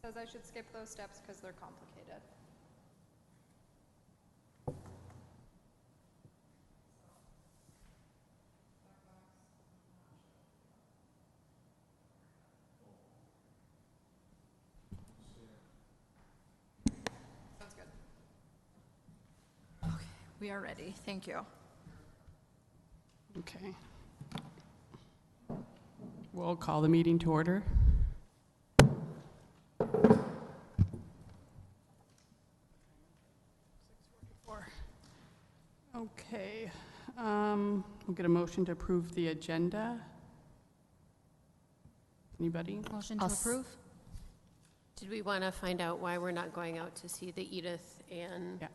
says I should skip those steps because they're complicated. Sounds good. Okay, we are ready. Thank you. Okay. We'll call the meeting to order. Okay. We'll get a motion to approve the agenda. Anybody? Motion to approve? Did we want to find out why we're not going out to see the Edith and? Yeah.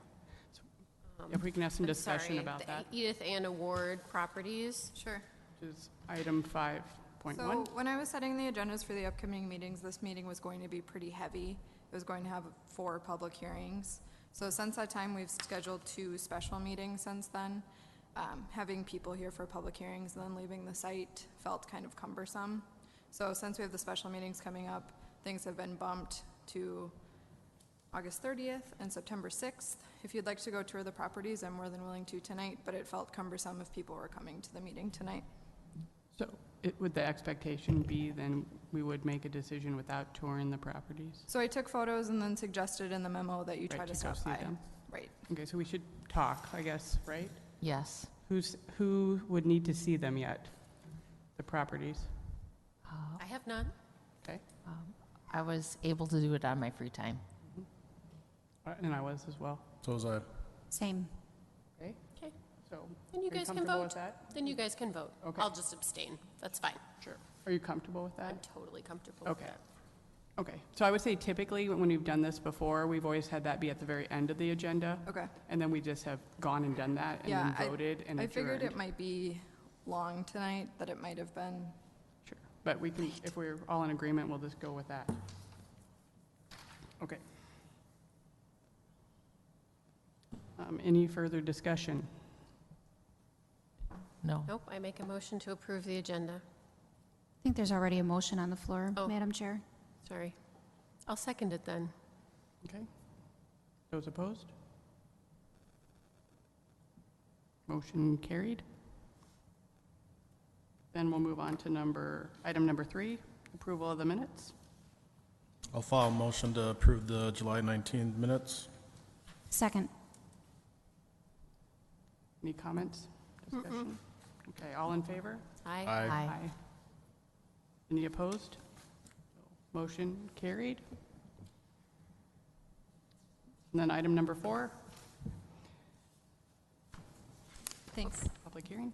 If we can have some discussion about that. Edith and Award properties. Sure. Which is item 5.1. So when I was setting the agendas for the upcoming meetings, this meeting was going to be pretty heavy. It was going to have 4 public hearings. So since that time, we've scheduled 2 special meetings since then. Having people here for public hearings and then leaving the site felt kind of cumbersome. So since we have the special meetings coming up, things have been bumped to August 30th and September 6th. If you'd like to go tour the properties, I'm more than willing to tonight, but it felt cumbersome if people were coming to the meeting tonight. So would the expectation be then we would make a decision without touring the properties? So I took photos and then suggested in the memo that you try Right, to to go stop see by. them. Right. Okay, so we should talk, I guess, right? Yes. Who would need to see them yet? The properties? I have none. Okay. I was able to do it on my free time. And I was as well. So was I. Same. Okay. Okay. So Then you are guys can comfortable vote. with that? Then you guys can vote. Okay. I'll just abstain. That's fine. Sure. Are you comfortable with I'm that? totally comfortable with Okay. that. Okay. So I would say typically when we've done this before, we've always had that be at the very end of the agenda. Okay. And then we just have gone and done that and Yeah, then voted and I figured adjourned. it might be long tonight, that it might have been. Sure. But we can, if we're all in agreement, we'll just go with that. Okay. Any further discussion? No. Nope, I make a motion to approve the agenda. I think there's already a motion on the floor, Oh. Madam Chair. Sorry. I'll second it then. Okay. Those opposed? Motion carried. Then we'll move on to item number 3, approval of the minutes. I'll file a motion to approve the July 19th minutes. Second. Any comments, discussion? Okay, all in favor? Aye. Aye. Any opposed? Motion carried. And then item number 4, Thanks. public hearing.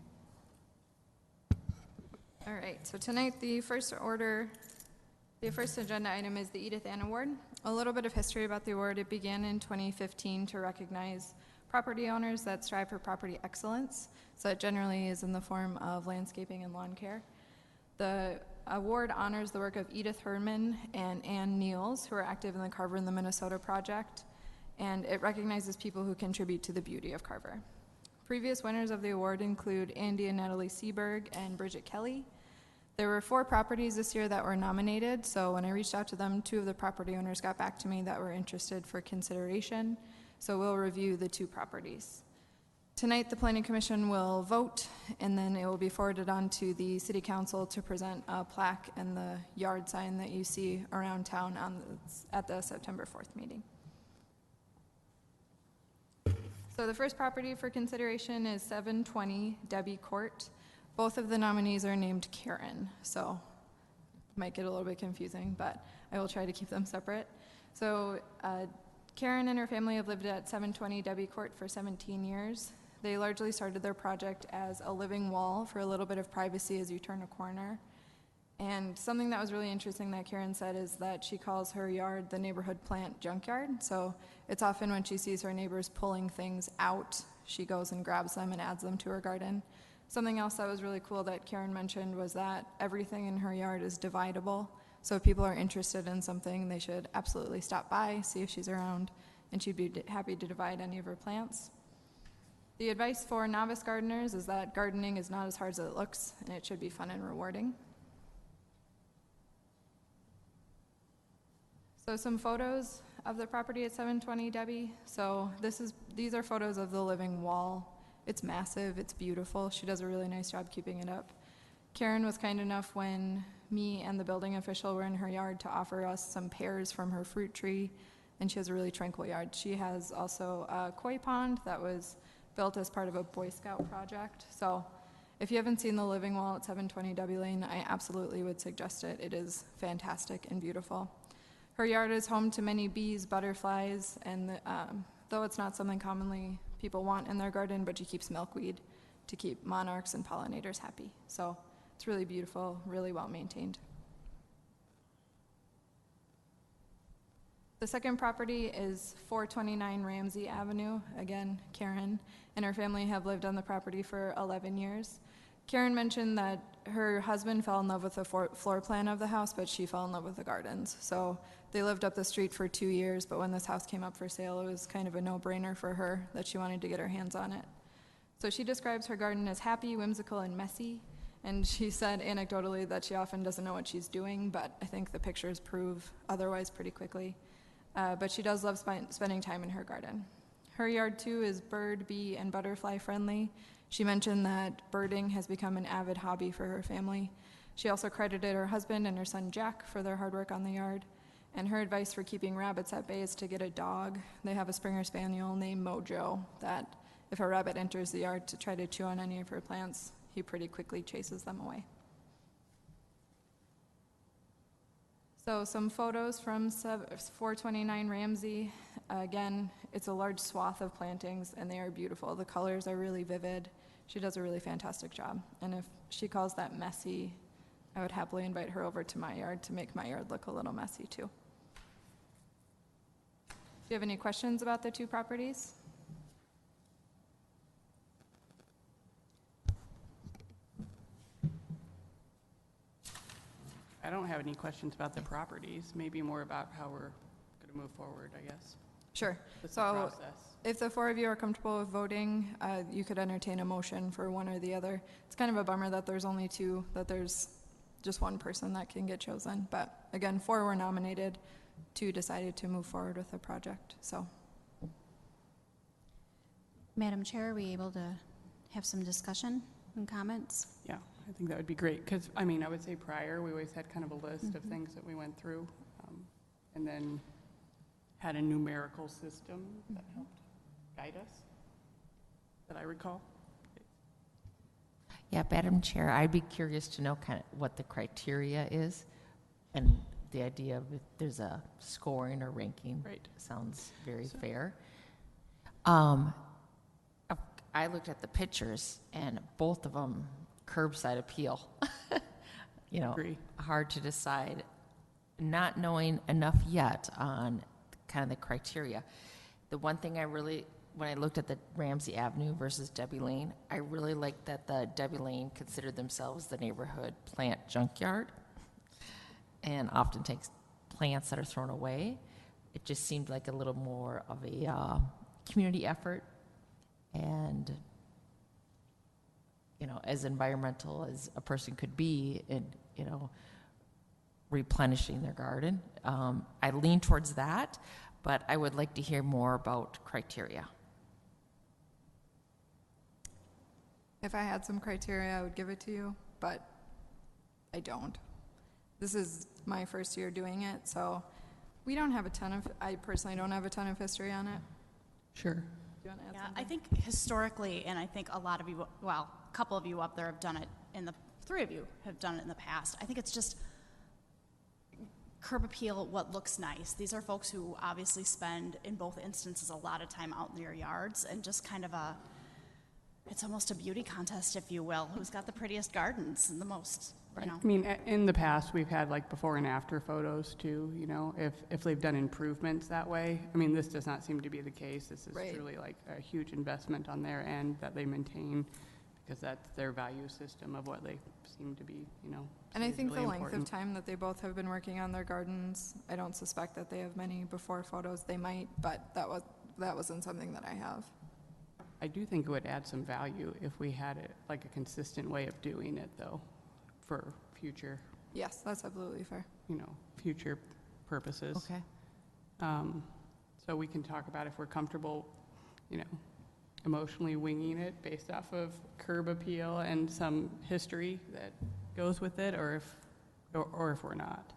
All right, so tonight, the first agenda item is the Edith Ann Award. A little bit of history about the award. It began in 2015 to recognize property owners that strive for property excellence. So it generally is in the form of landscaping and lawn care. The award honors the work of Edith Herman and Ann Niels, who are active in the Carver in the Minnesota project, and it recognizes people who contribute to the beauty of Carver. Previous winners of the award include Andy and Natalie Seberg and Bridget Kelly. There were 4 properties this year that were nominated, so when I reached out to them, 2 of the property owners got back to me that were interested for consideration, so we'll review the 2 properties. Tonight, the Planning Commission will vote, and then it will be forwarded on to the City Council to present a plaque and the yard sign that you see around town at the September 4th meeting. So the first property for consideration is 720 Debbie Court. Both of the nominees are named Karen, so it might get a little bit confusing, but I will try to keep them separate. So Karen and her family have lived at 720 Debbie Court for 17 years. They largely started their project as a living wall for a little bit of privacy as you turn a corner. And something that was really interesting that Karen said is that she calls her yard the neighborhood plant junkyard. So it's often when she sees her neighbors pulling things out, she goes and grabs them and adds them to her garden. Something else that was really cool that Karen mentioned was that everything in her yard is dividable. So if people are interested in something, they should absolutely stop by, see if she's around, and she'd be happy to divide any of her plants. The advice for novice gardeners is that gardening is not as hard as it looks, and it should be fun and rewarding. So some photos of the property at 720 Debbie. So these are photos of the living wall. It's massive, it's beautiful. She does a really nice job keeping it up. Karen was kind enough when me and the building official were in her yard to offer us some pears from her fruit tree, and she has a really tranquil yard. She has also a koi pond that was built as part of a Boy Scout project. So if you haven't seen the living wall at 720 W Lane, I absolutely would suggest it. It is fantastic and beautiful. Her yard is home to many bees, butterflies, and though it's not something commonly people want in their garden, but she keeps milkweed to keep monarchs and pollinators happy. So it's really beautiful, really well maintained. The second property is 429 Ramsey Avenue. Again, Karen and her family have lived on the property for 11 years. Karen mentioned that her husband fell in love with the floor plan of the house, but she fell in love with the gardens. So they lived up the street for 2 years, but when this house came up for sale, it was kind of a no-brainer for her that she wanted to get her hands on it. So she describes her garden as happy, whimsical, and messy. And she said anecdotally that she often doesn't know what she's doing, but I think the pictures prove otherwise pretty quickly. But she does love spending time in her garden. Her yard, too, is bird, bee, and butterfly friendly. She mentioned that birding has become an avid hobby for her family. She also credited her husband and her son Jack for their hard work on the yard. And her advice for keeping rabbits at bay is to get a dog. They have a Springer Spaniel named Mojo that if a rabbit enters the yard to try to chew on any of her plants, he pretty quickly chases them away. So some photos from 429 Ramsey. Again, it's a large swath of plantings, and they are beautiful. The colors are really vivid. She does a really fantastic job. And if she calls that messy, I would happily invite her over to my yard to make my yard look a little messy, too. Do you have any questions about the two properties? I don't have any questions about the properties, maybe more about how we're going to move forward, I guess. Sure. What's the So process? if the four of you are comfortable with voting, you could entertain a motion for one or the other. It's kind of a bummer that there's only two, that there's just one person that can get chosen. But again, 4 were nominated, 2 decided to move forward with the project, so. Madam Chair, are we able to have some discussion and comments? Yeah, I think that would be great, because, I mean, I would say prior, we always had kind of a list of things that we went through, and then had a numerical system that helped guide us, that I recall. Yeah, Madam Chair, I'd be curious to know kind of what the criteria is, and the idea of if there's a scoring or ranking. Right. Sounds very So- fair. I looked at the pictures, and both of them curbside appeal. You know, Agree. hard to decide, not knowing enough yet on kind of the criteria. The one thing I really, when I looked at the Ramsey Avenue versus Debbie Lane, I really liked that the Debbie Lane considered themselves the neighborhood plant junkyard and often takes plants that are thrown away. It just seemed like a little more of a community effort and, you know, as environmental as a person could be in, you know, replenishing their garden. I lean towards that, but I would like to hear more about criteria. If I had some criteria, I would give it to you, but I don't. This is my first year doing it, so we don't have a ton of, I personally don't have a ton of history on it. Sure. Do you want to add Yeah, something? I think historically, and I think a lot of you, well, a couple of you up there have done it, and the 3 of you have done it in the past. I think it's just curb appeal, what looks nice. These are folks who obviously spend, in both instances, a lot of time out in their yards, and just kind of it's almost a beauty contest, if you will. Who's got the prettiest gardens and the most, you know? I mean, in the past, we've had like before and after photos too, you know, if they've done improvements that way. I mean, this does not seem to be the case. This is Right. truly like a huge investment on their end that they maintain, because that's their value system of what they seem to be, you know. And I is think the really length important. of time that they both have been working on their gardens, I don't suspect that they have many before photos. They might, but that wasn't something that I have. I do think it would add some value if we had it like a consistent way of doing it, though, for future, Yes, that's absolutely fair. you know, future purposes. Okay. So we can talk about if we're comfortable, emotionally winging it based off of curb appeal and some history that goes with it, or if we're not.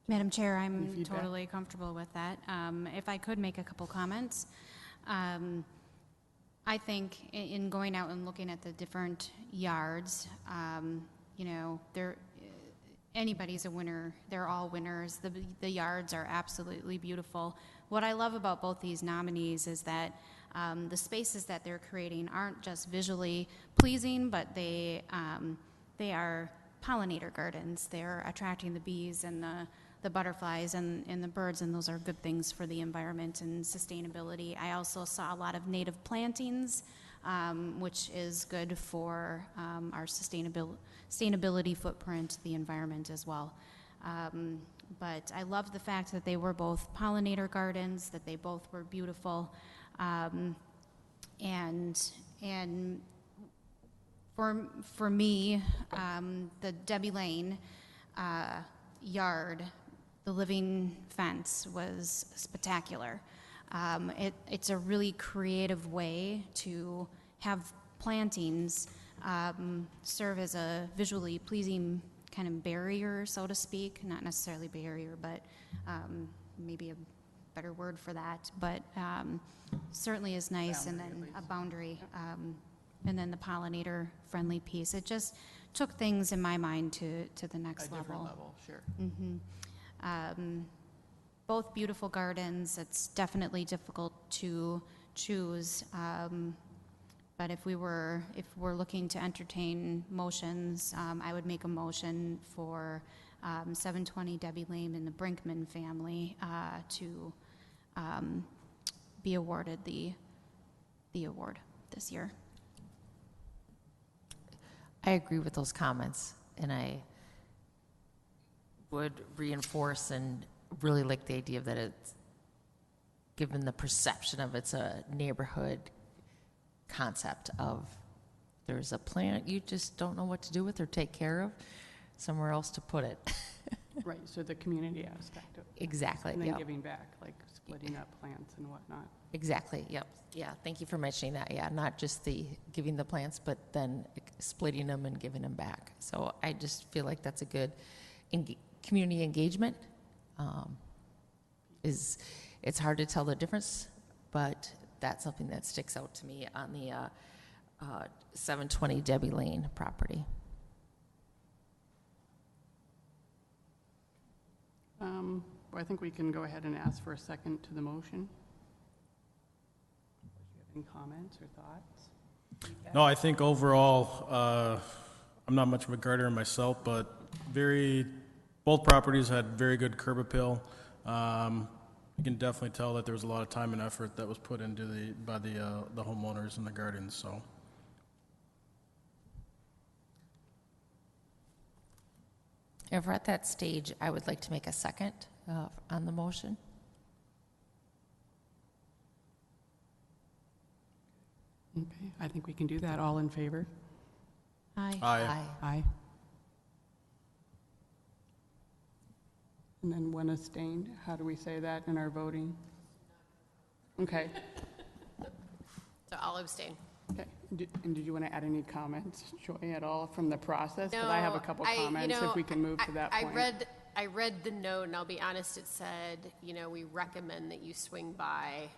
Madam Chair, Any I'm feedback? totally comfortable with that. If I could make a couple comments. I think in going out and looking at the different yards, anybody's a winner. They're all winners. The yards are absolutely beautiful. What I love about both these nominees is that the spaces that they're creating aren't just visually pleasing, but they are pollinator gardens. They're attracting the bees and the butterflies and the birds, and those are good things for the environment and sustainability. I also saw a lot of native plantings, which is good for our sustainability footprint, the environment as well. But I love the fact that they were both pollinator gardens, that they both were beautiful, and for me, the Debbie Lane yard, the living fence was spectacular. It's a really creative way to have plantings serve as a visually pleasing kind of barrier, so to speak. Not necessarily barrier, but maybe a better word for that. But certainly is nice, and then a boundary, and then the pollinator-friendly piece. It just took things in my mind to the next level. A different level, sure. Both beautiful gardens. It's definitely difficult to choose. But if we're looking to entertain motions, I would make a motion for 720 Debbie Lane and the Brinkman family to be awarded the award this year. I agree with those comments, and I would reinforce and really like the idea that it's, given the perception of it's a neighborhood concept of there's a plant you just don't know what to do with or take care of, somewhere else to put it. Right, so the community aspect of it. Exactly, And then yep. giving back, like splitting up plants and whatnot. Exactly, yep. Yeah, thank you for mentioning that. Yeah, not just the giving the plants, but then splitting them and giving them back. So I just feel like that's a good community engagement. It's hard to tell the difference, but that's something that sticks out to me on the 720 Debbie Lane property. Well, I think we can go ahead and ask for a second to the motion. Do you have any comments or thoughts? No, I think overall, I'm not much of a gardener myself, but both properties had very good curb appeal. You can definitely tell that there was a lot of time and effort that was put into by the homeowners in the gardens, so. If we're at that stage, I would like to make a second on the motion. Okay, I think we can do that. All in favor? Aye. Aye. Aye. And then one abstained. How do we say that in our voting? Okay. So I'll abstain. Okay. And did you want to add any comments, Joy, at all from the process? Because I have a couple comments if we can move to that point. I read the note, and I'll be honest, it said, we recommend that you swing by,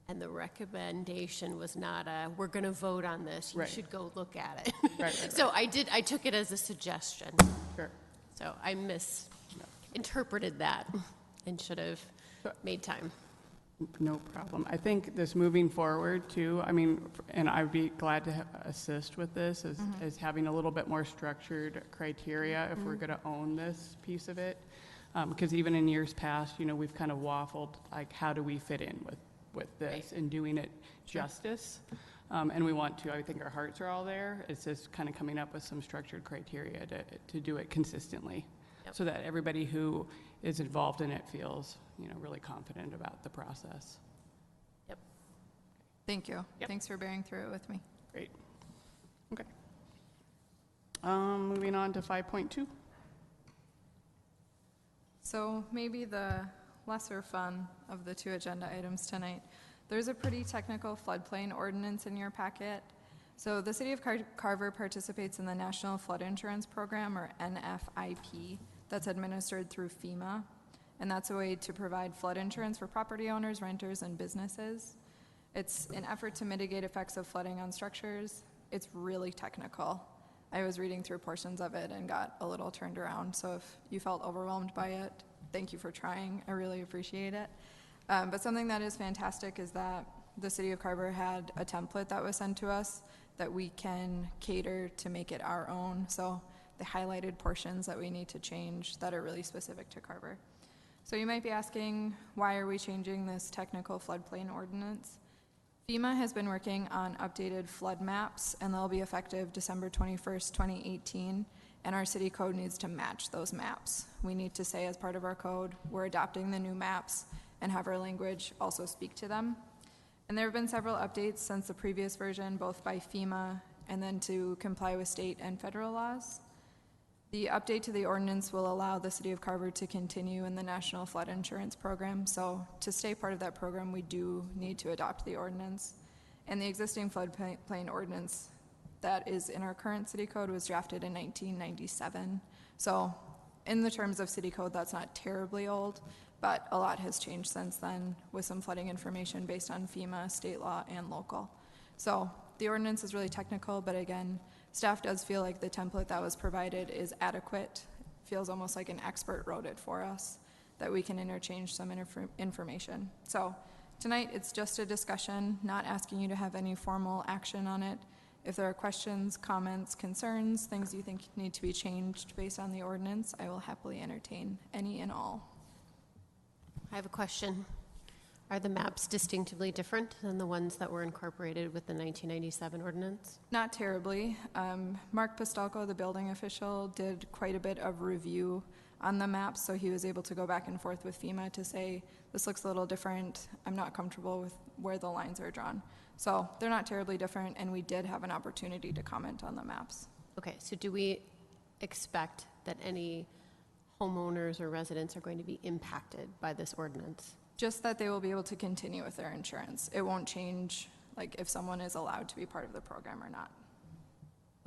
and the recommendation was not we're going to vote on this, you Right. should go look at it. Right. So I took it as a suggestion. Sure. So I misinterpreted that and should have made time. No problem. I think this moving forward too, and I'd be glad to assist with this, is having a little bit more structured criteria if we're going to own this piece of it. Because even in years past, we've kind of waffled, like, how do we fit in with this Right. and doing it justice? And we want to, I think our hearts are all there. It's just kind of coming up with some structured criteria to do it consistently. Yep. So that everybody who is involved in it feels, really confident about the process. Thank you. Yep. Thanks for bearing through it with me. Great. Okay. Moving on to 5.2. So maybe the lesser fun of the two agenda items tonight. There's a pretty technical floodplain ordinance in your packet. So the city of Carver participates in the National Flood Insurance Program, or NFIP, that's administered through FEMA. And that's a way to provide flood insurance for property owners, renters, and businesses. It's an effort to mitigate effects of flooding on structures. It's really technical. I was reading through portions of it and got a little turned around, so if you felt overwhelmed by it, thank you for trying. I really appreciate it. But something that is fantastic is that the city of Carver had a template that was sent to us that we can cater to make it our own. So the highlighted portions that we need to change that are really specific to Carver. So you might be asking, why are we changing this technical floodplain ordinance? FEMA has been working on updated flood maps, and they'll be effective December 21st, 2018, and our city code needs to match those maps. We need to say as part of our code, we're adopting the new maps and have our language also speak to them. And there have been several updates since the previous version, both by FEMA and then to comply with state and federal laws. The update to the ordinance will allow the city of Carver to continue in the National Flood Insurance Program. So to stay part of that program, we do need to adopt the ordinance. And the existing floodplain ordinance that is in our current city code was drafted in 1997. So in the terms of city code, that's not terribly old, but a lot has changed since then with some flooding information based on FEMA, state law, and local. So the ordinance is really technical, but again, staff does feel like the template that was provided is adequate. Feels almost like an expert wrote it for us, that we can interchange some information. So tonight, it's just a discussion, not asking you to have any formal action on it. If there are questions, comments, concerns, things you think need to be changed based on the ordinance, I will happily entertain any and all. I have a question. Are the maps distinctively different than the ones that were incorporated with the 1997 ordinance? Not terribly. Mark Pistalco, the building official, did quite a bit of review on the maps, so he was able to go back and forth with FEMA to say, this looks a little different. I'm not comfortable with where the lines are drawn. So they're not terribly different, and we did have an opportunity to comment on the maps. Okay, so do we expect that any homeowners or residents are going to be impacted by this ordinance? Just that they will be able to continue with their insurance. It won't change, like, if someone is allowed to be part of the program or not.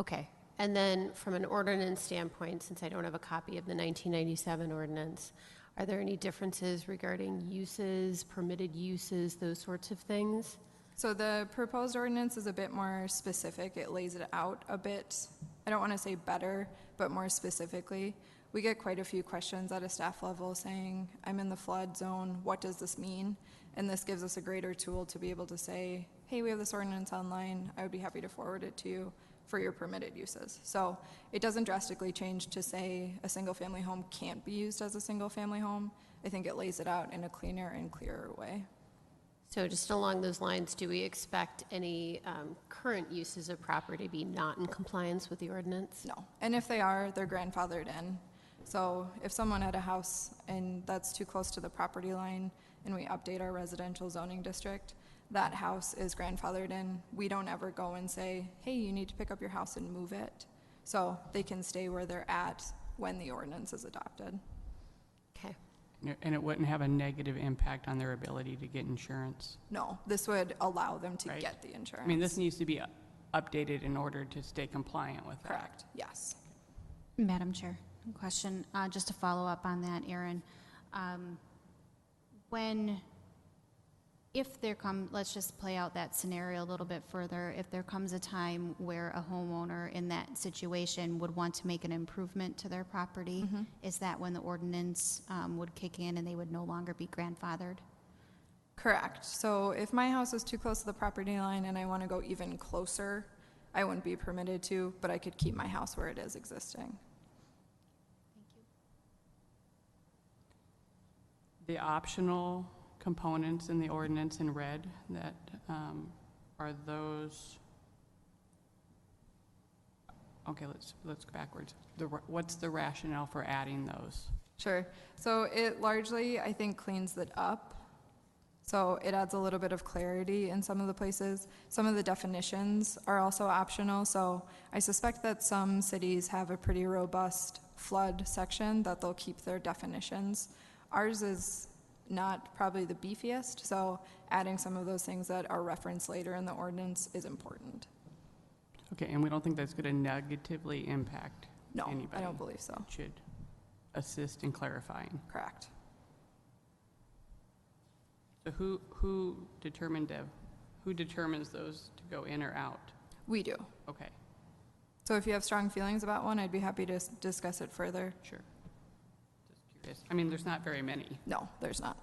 Okay, and then from an ordinance standpoint, since I don't have a copy of the 1997 ordinance, are there any differences regarding uses, permitted uses, those sorts of things? So the proposed ordinance is a bit more specific. It lays it out a bit, I don't want to say better, but more specifically. We get quite a few questions at a staff level saying, I'm in the flood zone, what does this mean? And this gives us a greater tool to be able to say, hey, we have this ordinance online, I would be happy to forward it to you for your permitted uses. So it doesn't drastically change to say a single family home can't be used as a single family home. I think it lays it out in a cleaner and clearer way. So just along those lines, do we expect any current uses of property to be not in compliance with the ordinance? No, and if they are, they're grandfathered in. So if someone had a house and that's too close to the property line and we update our residential zoning district, that house is grandfathered in. We don't ever go and say, hey, you need to pick up your house and move it. So they can stay where they're at when the ordinance is adopted. Okay. And it wouldn't have a negative impact on their ability to get insurance? No, this would allow them to Right. get the insurance. I mean, this needs to be updated in order to stay compliant with that. Correct, yes. Madam Chair, question, just to follow up on that, Aaron. Let's just play out that scenario a little bit further. If there comes a time where a homeowner in that situation would want to make an improvement to their property, is that when the ordinance would kick in and they would no longer be grandfathered? Correct. So if my house is too close to the property line and I want to go even closer, I wouldn't be permitted to, but I could keep my house where it is existing. The optional components in the ordinance in red, that are those, okay, let's go backwards. What's the rationale for adding those? Sure. So it largely, I think, cleans it up. So it adds a little bit of clarity in some of the places. Some of the definitions are also optional, so I suspect that some cities have a pretty robust flood section that they'll keep their definitions. Ours is not probably the beefiest, so adding some of those things that are referenced later in the ordinance is important. Okay, and we don't think that's going to negatively impact No, anybody? I don't believe so. It should assist in clarifying. Correct. So who determined who determines those to go in or out? We do. Okay, So if you have strong feelings about one, I'd be happy to discuss it further. sure. Just curious. I mean, there's not very many. No, there's not.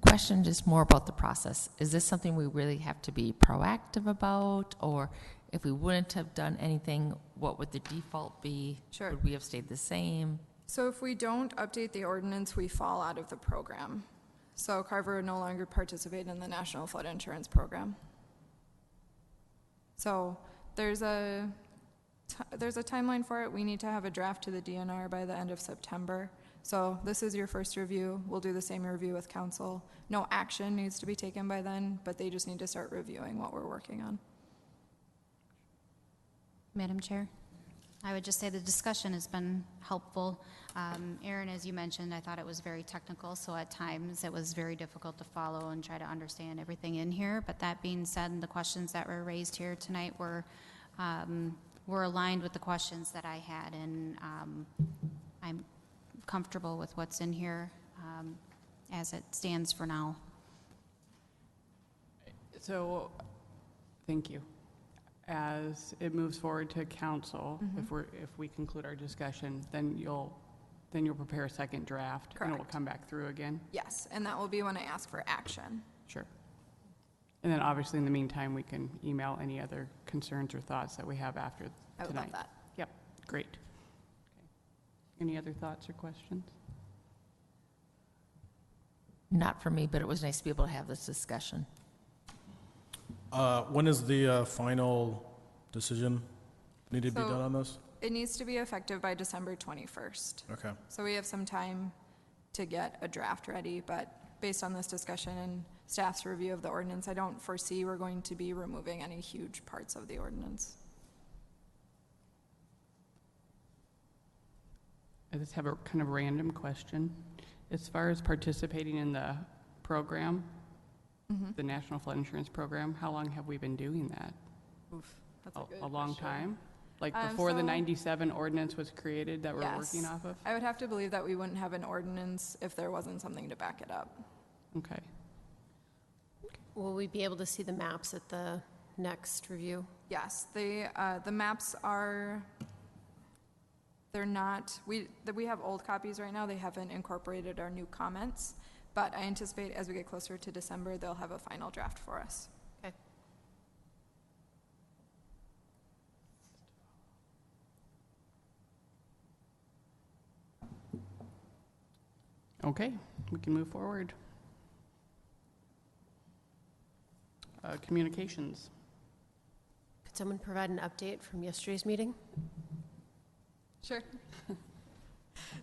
Question just more about the process. Is this something we really have to be proactive about? Or if we wouldn't have done anything, what would the default be? Sure. Would we have stayed the same? So if we don't update the ordinance, we fall out of the program. So Carver would no longer participate in the National Flood Insurance Program. So there's a timeline for it. We need to have a draft to the DNR by the end of September. So this is your first review. We'll do the same review with council. No action needs to be taken by then, but they just need to start reviewing what we're working on. Madam Chair, I would just say the discussion has been helpful. Aaron, as you mentioned, I thought it was very technical, so at times it was very difficult to follow and try to understand everything in here. But that being said, the questions that were raised here tonight were aligned with the questions that I had, and I'm comfortable with what's in here as it stands for now. So, thank you. As it moves forward to council, if we conclude our discussion, then you'll prepare a second draft, and it will Correct. come back through again? Yes, and that will be when I ask for action. Sure. And then obviously, in the meantime, we can email any other concerns or thoughts that we have after I would tonight. love that. Yep, great. Okay. Any other thoughts or questions? Not for me, but it was nice to be able to have this discussion. When is the final decision need to be So- done on this? It needs to be effective by December 21st. Okay. So we have some time to get a draft ready, but based on this discussion and staff's review of the ordinance, I don't foresee we're going to be removing any huge parts of the ordinance. I just have a kind of random question. As far as participating in the program, the National Flood Insurance Program, how long have we been doing that? Oof, that's a good A long question. time? Like before the So- 97 ordinance was created that we're working Yes. off of? I would have to believe that we wouldn't have an ordinance if there wasn't something to back it up. Okay. Will we be able to see the maps at the next review? Yes, the maps are, they're not, we have old copies right now, they haven't incorporated our new comments, but I anticipate as we get closer to December, they'll have a final draft for us. Okay. Okay, we can move forward. Communications. Could someone provide an update from yesterday's meeting? Sure.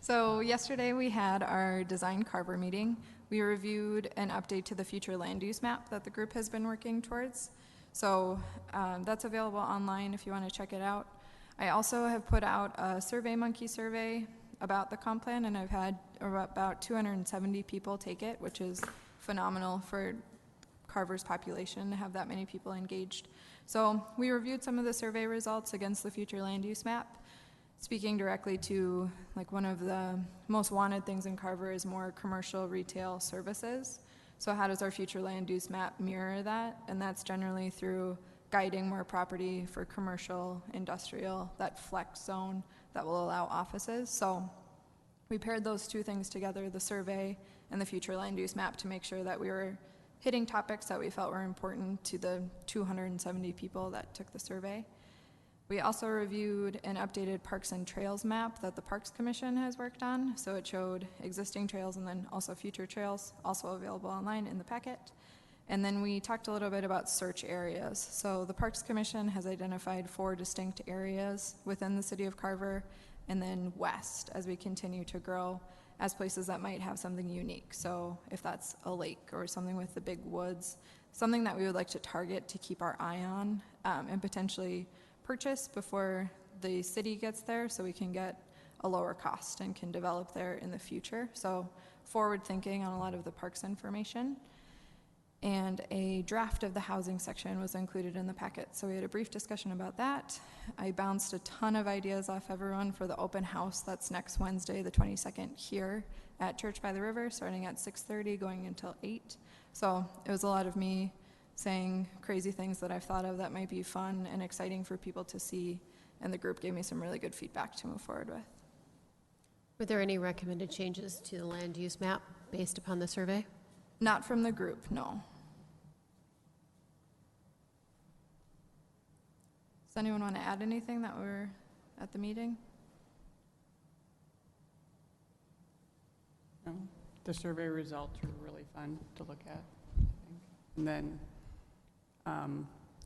So yesterday we had our design Carver meeting. We reviewed an update to the future land use map that the group has been working towards. So that's available online if you want to check it out. I also have put out a SurveyMonkey survey about the comp plan, and I've had about 270 people take it, which is phenomenal for Carver's population to have that many people engaged. So we reviewed some of the survey results against the future land use map. Speaking directly to, like, one of the most wanted things in Carver is more commercial retail services. So how does our future land use map mirror that? And that's generally through guiding more property for commercial, industrial, that flex zone that will allow offices. So we paired those two things together, the survey and the future land use map, to make sure that we were hitting topics that we felt were important to the 270 people that took the survey. We also reviewed an updated Parks and Trails map that the Parks Commission has worked on. So it showed existing trails and then also future trails, also available online in the packet. And then we talked a little bit about search areas. So the Parks Commission has identified 4 distinct areas within the city of Carver, and then west as we continue to grow as places that might have something unique. So if that's a lake or something with the big woods, something that we would like to target to keep our eye on and potentially purchase before the city gets there so we can get a lower cost and can develop there in the future. So forward thinking on a lot of the parks information. And a draft of the housing section was included in the packet. So we had a brief discussion about that. I bounced a ton of ideas off everyone for the open house that's next Wednesday, the 22nd, here at Church by the River, starting at 6:30, going until 8. So it was a lot of me saying crazy things that I've thought of that might be fun and exciting for people to see, and the group gave me some really good feedback to move forward with. Were there any recommended changes to the land use map based upon the survey? Not from the group, no. Does anyone want to add anything that were at the meeting? No. The survey results were really fun to look at, I think. And then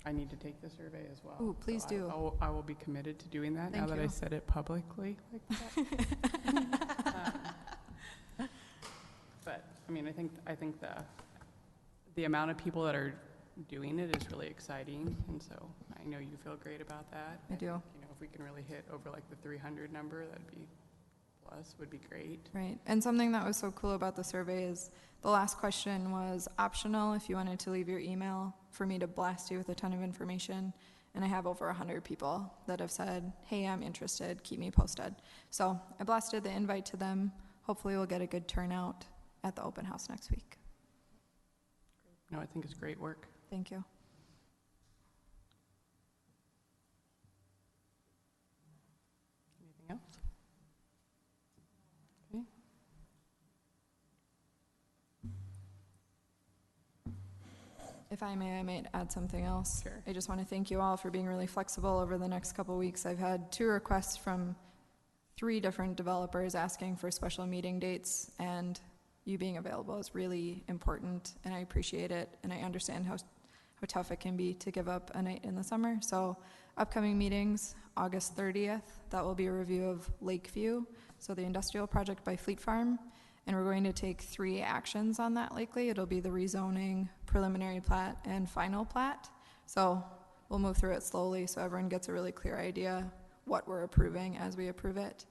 I need to take the survey as well. Ooh, please do. I will be committed to doing that now Thank that you. I said it publicly like that. But I mean, I think the amount of people that are doing it is really exciting, and so I know you feel great about that. I do. think, if we can really hit over like the 300 number, that'd be plus, would be great. Right, and something that was so cool about the survey is the last question was optional if you wanted to leave your email for me to blast you with a ton of information. And I have over 100 people that have said, hey, I'm interested, keep me posted. So I blasted the invite to them. Hopefully we'll get a good turnout at the open house next week. No, I think it's great work. Thank you. Anything else? Okay. If I may, I might add something else. Sure. I just want to thank you all for being really flexible over the next couple weeks. I've had 2 requests from 3 different developers asking for special meeting dates, and you being available is really important, and I appreciate it, and I understand how tough it can be to give up a night in the summer. So upcoming meetings, August 30th, that will be a review of Lakeview, so the industrial project by Fleet Farm, and we're going to take 3 actions on that likely. It'll be the rezoning, preliminary plat, and final plat. So we'll move through it slowly so everyone gets a really clear idea what we're approving as we approve it.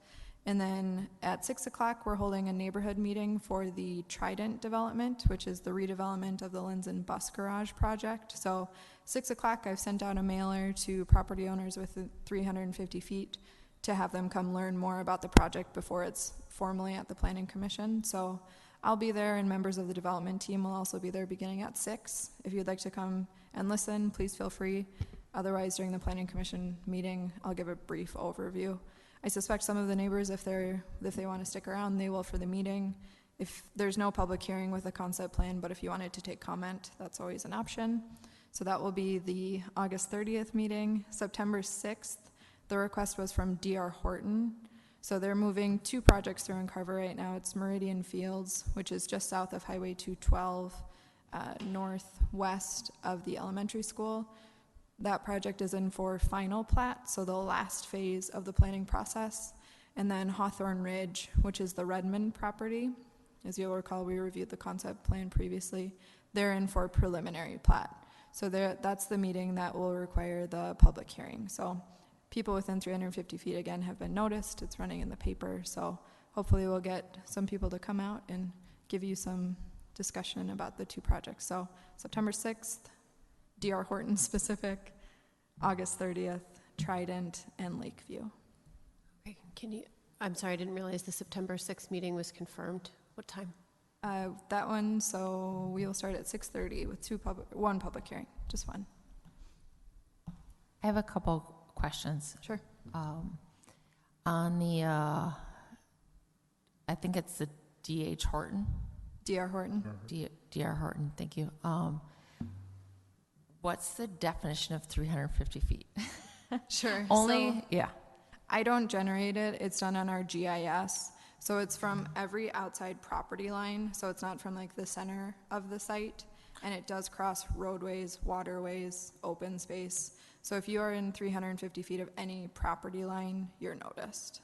And then at 6 o'clock, we're holding a neighborhood meeting for the Trident development, which is the redevelopment of the Lincoln Bus Garage project. So 6 o'clock, I've sent out a mailer to property owners within 350 feet to have them come learn more about the project before it's formally at the Planning Commission. So I'll be there, and members of the development team will also be there beginning at 6. If you'd like to come and listen, please feel free. Otherwise, during the Planning Commission meeting, I'll give a brief overview. I suspect some of the neighbors, if they want to stick around, they will for the meeting. If there's no public hearing with a concept plan, but if you wanted to take comment, that's always an option. So that will be the August 30th meeting. September 6th, the request was from D.R. Horton. So they're moving 2 projects through in Carver right now. It's Meridian Fields, which is just south of Highway 212, northwest of the elementary school. That project is in for final plat, so the last phase of the planning process. And then Hawthorne Ridge, which is the Redmond property. As you'll recall, we reviewed the concept plan previously. They're in for preliminary plat. So that's the meeting that will require the public hearing. So people within 350 feet, again, have been noticed. It's running in the paper. So hopefully we'll get some people to come out and give you some discussion about the 2 projects. So September 6th, D.R. Horton specific, August 30th, Trident, and Lakeview. Okay, I'm sorry, I didn't realize the September 6th meeting was confirmed. What time? That one, so we will start at 6:30 with 1 public hearing, just 1. I have a couple questions. Sure. On the, I think it's the D.H. Horton. D.R. Horton. D.R. Horton, thank you. What's the definition of 350 feet? Sure. Only, So yeah. I don't generate it. It's done on our GIS. So it's from every outside property line. So it's not from like the center of the site. And it does cross roadways, waterways, open space. So if you are in 350 feet of any property line, you're noticed.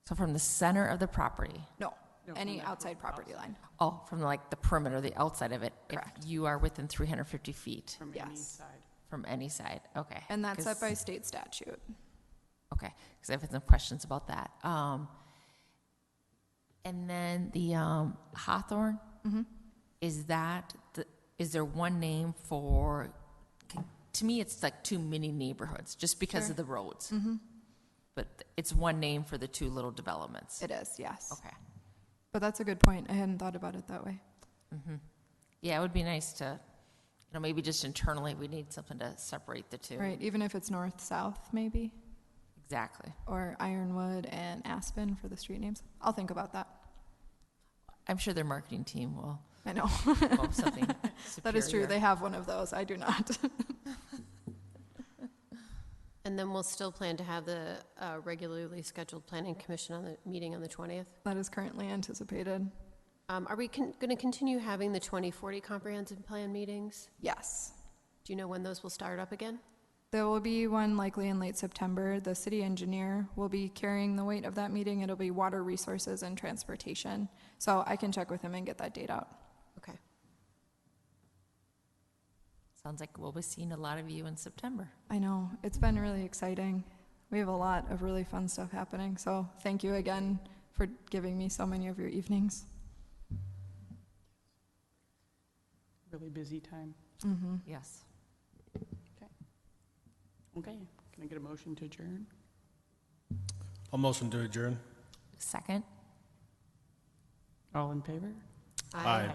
So from the center of the property, No, No, any from the outside property line. oh, from like the perimeter, the outside of it. Correct. If you are within 350 feet From any Yes. side. from any side, okay. And that's set 'Cause- by state statute. Okay, because I've had some questions about that. And then the Hawthorne, is that, is there one name for, to me, it's like two mini neighborhoods, just because Sure. of the roads. But it's one name for the two little developments. It is, yes. Okay. But that's a good point. I hadn't thought about it that way. Yeah, it would be nice to, maybe just internally, we need something to separate the two. Right, even if it's north-south maybe, Exactly. or Ironwood and Aspen for the street names. I'll think about that. I'm sure their marketing team will I know. come up with something That is true. superior. They have one of those. I do not. And then we'll still plan to have the regularly scheduled planning commission on the meeting on the 20th. That is currently anticipated. Are we going to continue having the 2040 comprehensive plan meetings? Yes. Do you know when those will start up again? There will be one likely in late September. The city engineer will be carrying the weight of that meeting. It'll be water resources and transportation. So I can check with him and get that date out. Okay. Sounds like we'll be seeing a lot of you in September. I know. It's been really exciting. We have a lot of really fun stuff happening. So thank you again for giving me so many of your evenings. Really busy time. Yes. Okay, can I get a motion to adjourn? I'll motion to adjourn. Second? All in favor? Aye.